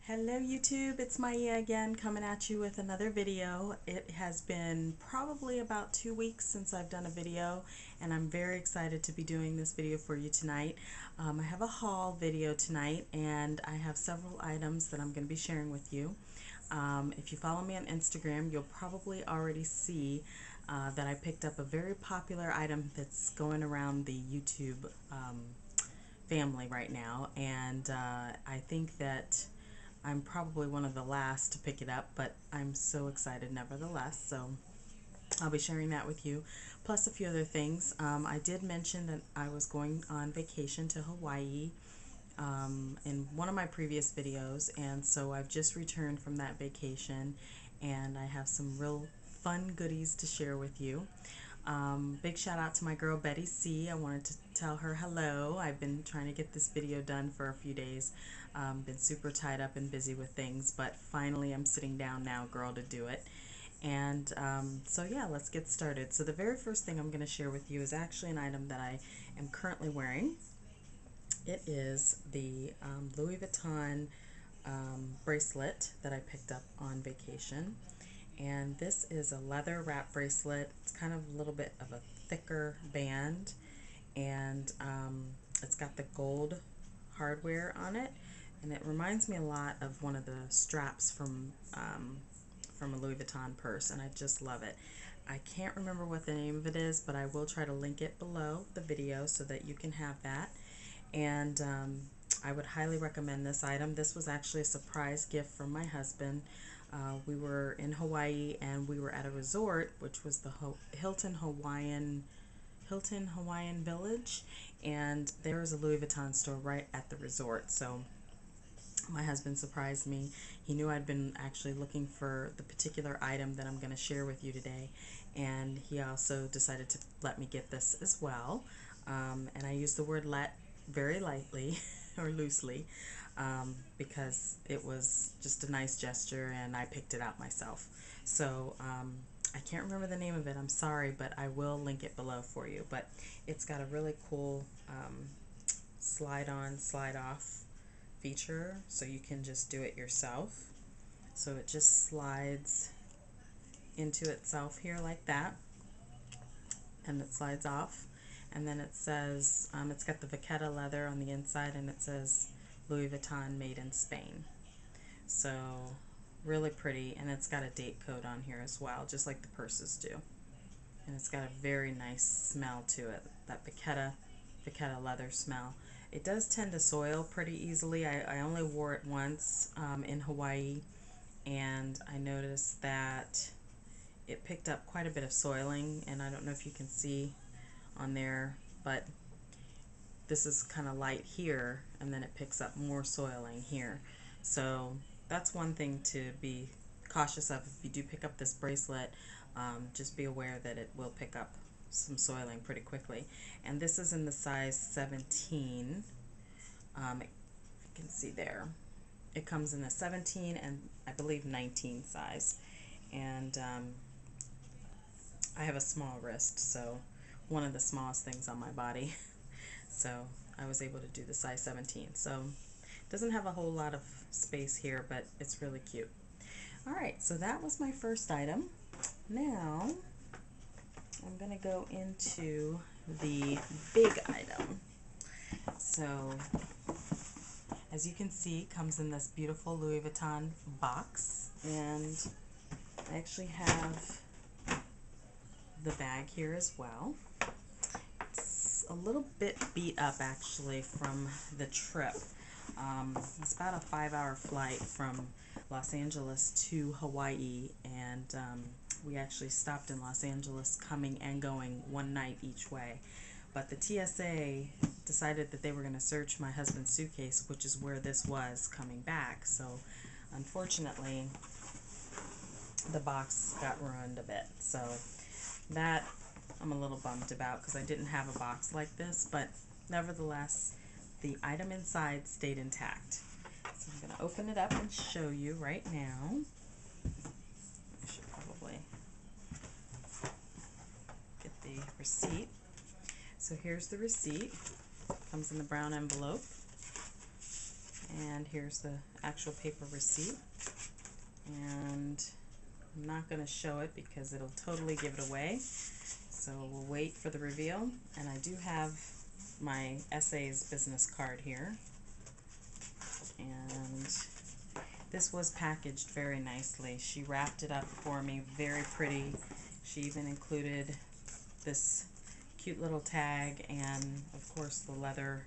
Hello YouTube, it's Maya again coming at you with another video. It has been probably about 2 weeks since I've done a video and I'm very excited to be doing this video for you tonight. I have a haul video tonight and I have several items that I'm going to be sharing with you. If you follow me on Instagram, you'll probably already see that I picked up a very popular item that's going around the YouTube family right now, and I think that I'm probably one of the last to pick it up, but I'm so excited nevertheless, so I'll be sharing that with you, plus a few other things. I did mention that I was going on vacation to Hawaii in one of my previous videos, and so I've just returned from that vacation, and I have some real fun goodies to share with you. Big shout out to my girl Betty C. I wanted to tell her hello. I've been trying to get this video done for a few days. Been super tied up and busy with things, but finally I'm sitting down now, girl, to do it. And so yeah, let's get started. So the very first thing I'm going to share with you is actually an item that I am currently wearing. It is the Louis Vuitton bracelet that I picked up on vacation. And this is a leather wrap bracelet. It's kind of a little bit of a thicker band, and it's got the gold hardware on it, and it reminds me a lot of one of the straps from a Louis Vuitton purse, and I just love it. I can't remember what the name of it is, but I will try to link it below the video so that you can have that. And I would highly recommend this item. This was actually a surprise gift from my husband. We were in Hawaii and we were at a resort, which was the Hilton Hawaiian Village, and there was a Louis Vuitton store right at the resort. So my husband surprised me. He knew I'd been actually looking for the particular item that I'm going to share with you today, and he also decided to let me get this as well. And I use the word "let" very lightly or loosely, because it was just a nice gesture and I picked it out myself. So I can't remember the name of it, I'm sorry, but I will link it below for you. But it's got a really cool slide on, slide off feature, so you can just do it yourself. So it just slides into itself here like that, and it slides off. And then it says, it's got the vachetta leather on the inside, and it says Louis Vuitton made in Spain. So really pretty, and it's got a date code on here as well, just like the purses do. And it's got a very nice smell to it, that vachetta leather smell. It does tend to soil pretty easily. I only wore it once in Hawaii, and I noticed that it picked up quite a bit of soiling, and I don't know if you can see on there, but this is kind of light here, and then it picks up more soiling here. So that's one thing to be cautious of. If you do pick up this bracelet, just be aware that it will pick up some soiling pretty quickly. And this is in the size 17. If you can see there, it comes in the 17 and I believe 19 size. And I have a small wrist, so one of the smallest things on my body. So I was able to do the size 17. So it doesn't have a whole lot of space here, but it's really cute. Alright, so that was my first item. Now I'm going to go into the big item. So as you can see, it comes in this beautiful Louis Vuitton box, and I actually have the bag here as well. It's a little bit beat up actually from the trip. It's about a 5-hour flight from Los Angeles to Hawaii, and we actually stopped in Los Angeles coming and going one night each way. But the TSA decided that they were going to search my husband's suitcase, which is where this was coming back. So unfortunately the box got ruined a bit. So that I'm a little bummed about, because I didn't have a box like this, but nevertheless the item inside stayed intact. So I'm going to open it up and show you right now. I should probably get the receipt. So here's the receipt. Comes in the brown envelope, And here's the actual paper receipt. And I'm not going to show it because it'll totally give it away. So we'll wait for the reveal. And I do have my SA's business card here. And this was packaged very nicely. She wrapped it up for me, very pretty. She even included this cute little tag and of course the leather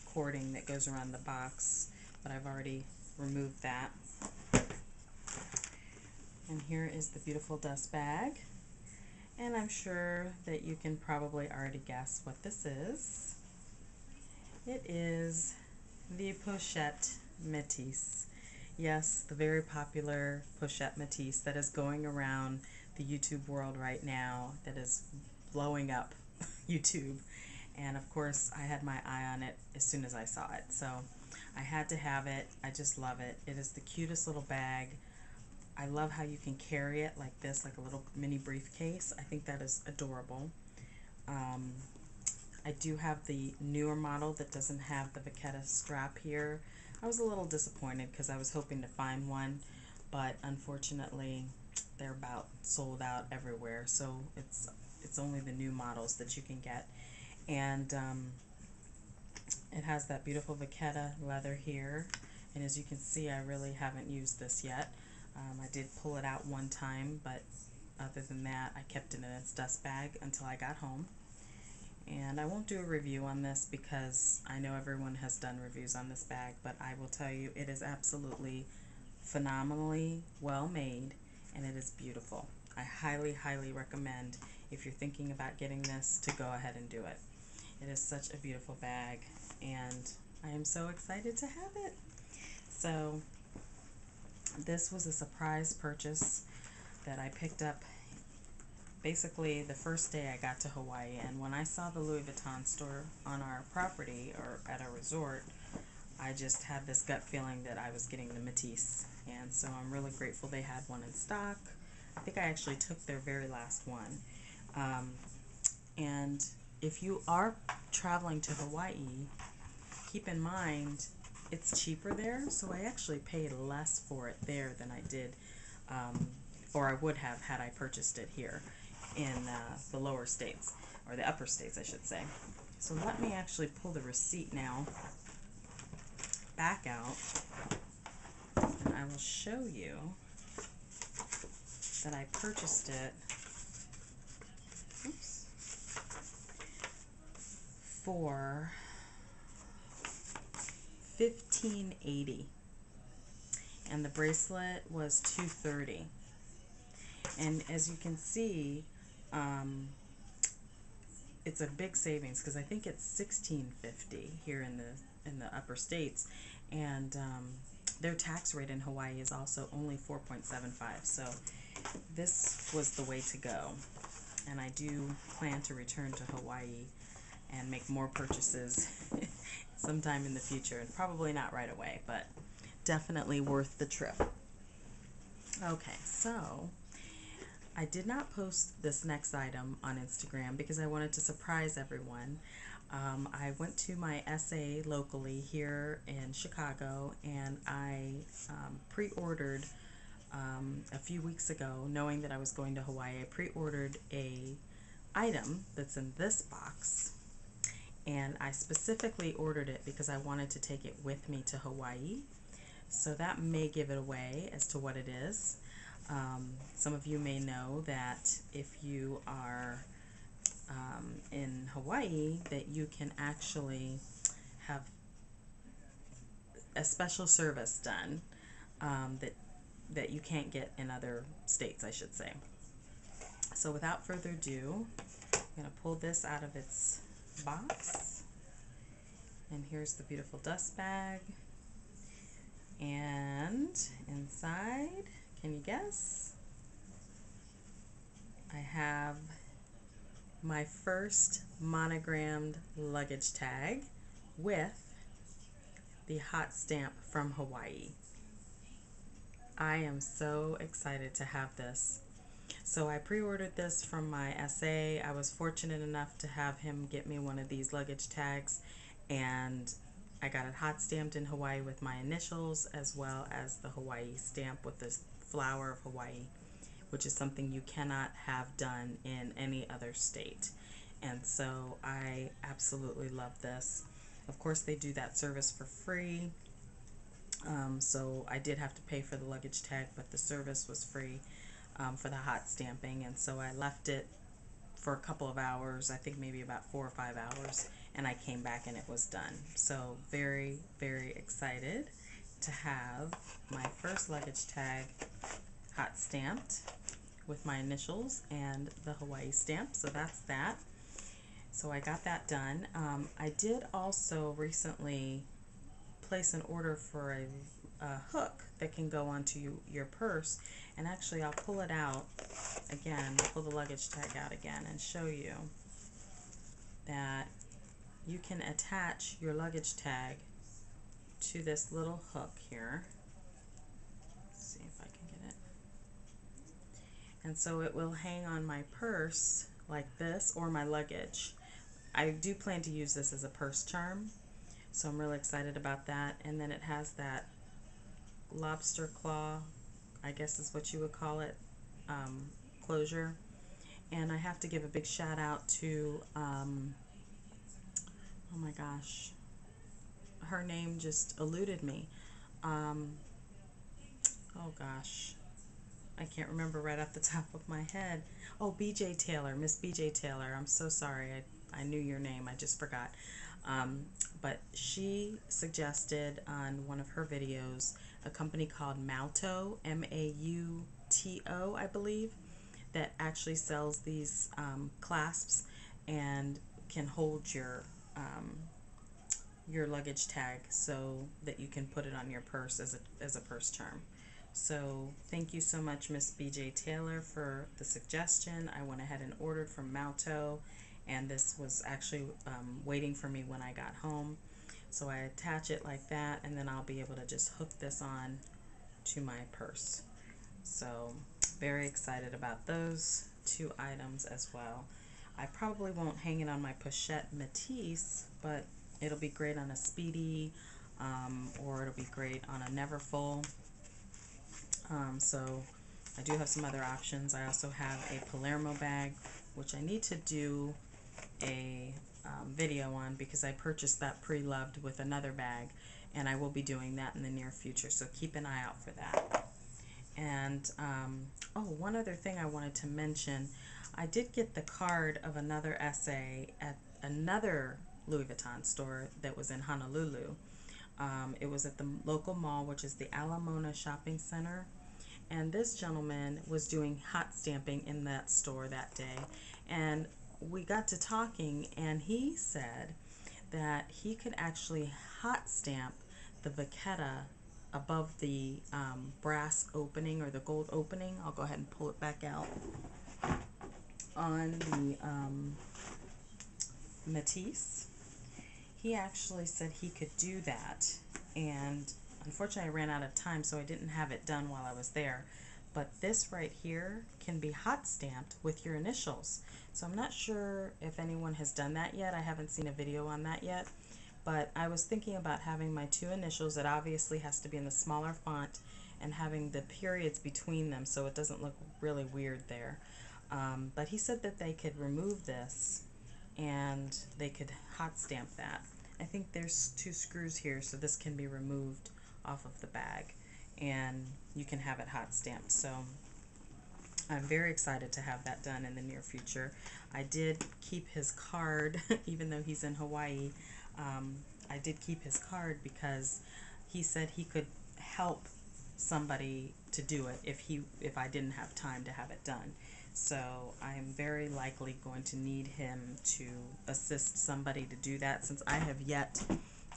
cording that goes around the box, but I've already removed that. And here is the beautiful dust bag, and I'm sure that you can probably already guess what this is. It is the Pochette Métis. Yes, the very popular Pochette Métis that is going around the YouTube world right now, that is blowing up YouTube. And of course I had my eye on it as soon as I saw it, so I had to have it. I just love it. It is the cutest little bag. I love how you can carry it like this, like a little mini briefcase. I think that is adorable. I do have the newer model that doesn't have the vachetta strap here. I was a little disappointed because I was hoping to find one, but unfortunately they're about sold out everywhere, so it's only the new models that you can get. And it has that beautiful vachetta leather here, and as you can see, I really haven't used this yet. I did pull it out one time, but other than that I kept it in its dust bag until I got home. And I won't do a review on this because I know everyone has done reviews on this bag, but I will tell you it is absolutely phenomenally well made, and it is beautiful. I highly recommend, if you're thinking about getting this, to go ahead and do it. It is such a beautiful bag, and I am so excited to have it. So this was a surprise purchase that I picked up basically the first day I got to Hawaii, and when I saw the Louis Vuitton store on our property or at our resort, I just had this gut feeling that I was getting the Métis, and so I'm really grateful they had one in stock. I think I actually took their very last one. And if you are traveling to Hawaii, keep in mind it's cheaper there, so I actually paid less for it there than I did, or I would have had I purchased it here in the lower states, or the upper states I should say. So let me actually pull the receipt now back out, and I will show you that I purchased it for $15.80, and the bracelet was $2.30. And as you can see, it's a big savings because I think it's $16.50 here in the upper states, and their tax rate in Hawaii is also only 4.75. So this was the way to go, and I do plan to return to Hawaii and make more purchases sometime in the future, and probably not right away, but definitely worth the trip. Okay, so I did not post this next item on Instagram because I wanted to surprise everyone. I went to my SA locally here in Chicago, and I pre-ordered a few weeks ago, knowing that I was going to Hawaii. I pre-ordered a item that's in this box, and I specifically ordered it because I wanted to take it with me to Hawaii. So that may give it away as to what it is. Some of you may know that if you are in Hawaii, that you can actually have a special service done that you can't get in other states, I should say. So without further ado, I'm going to pull this out of its box, and here's the beautiful dust bag, and inside, can you guess? I have my first monogrammed luggage tag with the hot stamp from Hawaii. I am so excited to have this. So I pre-ordered this from my SA. I was fortunate enough to have him get me one of these luggage tags, and I got it hot stamped in Hawaii with my initials, as well as the Hawaii stamp with the flower of Hawaii, which is something you cannot have done in any other state. And so I absolutely love this. Of course, they do that service for free. So I did have to pay for the luggage tag, but the service was free for the hot stamping. And so I left it for a couple of hours, I think maybe about 4 or 5 hours, and I came back and it was done. So very, very excited to have my first luggage tag hot stamped with my initials and the Hawaii stamp. So that's that. So I got that done. I did also recently place an order for a hook that can go onto your purse, and actually I'll pull it out again, pull the luggage tag out again and show you that you can attach your luggage tag to this little hook here. Let's see if I can get it. And so it will hang on my purse like this, or my luggage. I do plan to use this as a purse charm, so I'm really excited about that. And then it has that lobster claw, I guess is what you would call it, closure. And I have to give a big shout out to, oh my gosh, her name just eluded me. Oh gosh, I can't remember right off the top of my head. Oh, BJ Taylor, Miss BJ Taylor. I'm so sorry. I knew your name. I just forgot. But she suggested on one of her videos a company called Mauto, M-A-U-T-O, I believe, that actually sells these clasps and can hold your luggage tag so that you can put it on your purse as a purse charm. So thank you so much, Miss BJ Taylor, for the suggestion. I went ahead and ordered from Mauto, and this was actually waiting for me when I got home. So I attach it like that, and then I'll be able to just hook this on to my purse. So very excited about those two items as well. I probably won't hang it on my pochette Matisse, but it'll be great on a Speedy, or it'll be great on a Neverfull. So I do have some other options. I also have a Palermo bag, which I need to do a video on, because I purchased that pre-loved with another bag, and I will be doing that in the near future, so keep an eye out for that. And oh, one other thing I wanted to mention, I did get the card of another essay at another Louis Vuitton store that was in Honolulu. It was at the local mall, which is the Alamona Shopping Center, and this gentleman was doing hot stamping in that store that day, and we got to talking, and he said that he could actually hot stamp the vachetta above the brass opening, or the gold opening. I'll go ahead and pull it back out on the Matisse. He actually said he could do that, and unfortunately I ran out of time, so I didn't have it done while I was there. But this right here can be hot stamped with your initials. So I'm not sure if anyone has done that yet. I haven't seen a video on that yet. But I was thinking about having my two initials. It obviously has to be in the smaller font, and having the periods between them so it doesn't look really weird there. But he said that they could remove this and they could hot stamp that. I think there's 2 screws here, so this can be removed off of the bag, and you can have it hot stamped. So I'm very excited to have that done in the near future. I did keep his card, even though he's in Hawaii. I did keep his card because he said he could help somebody to do it if I didn't have time to have it done. So I'm very likely going to need him to assist somebody to do that, since I have yet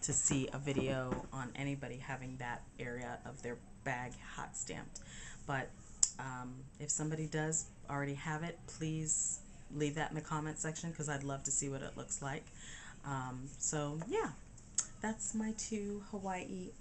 to see a video on anybody having that area of their bag hot stamped. But if somebody does already have it, please leave that in the comment section, because I'd love to see what it looks like. So yeah, that's my 2 Hawaii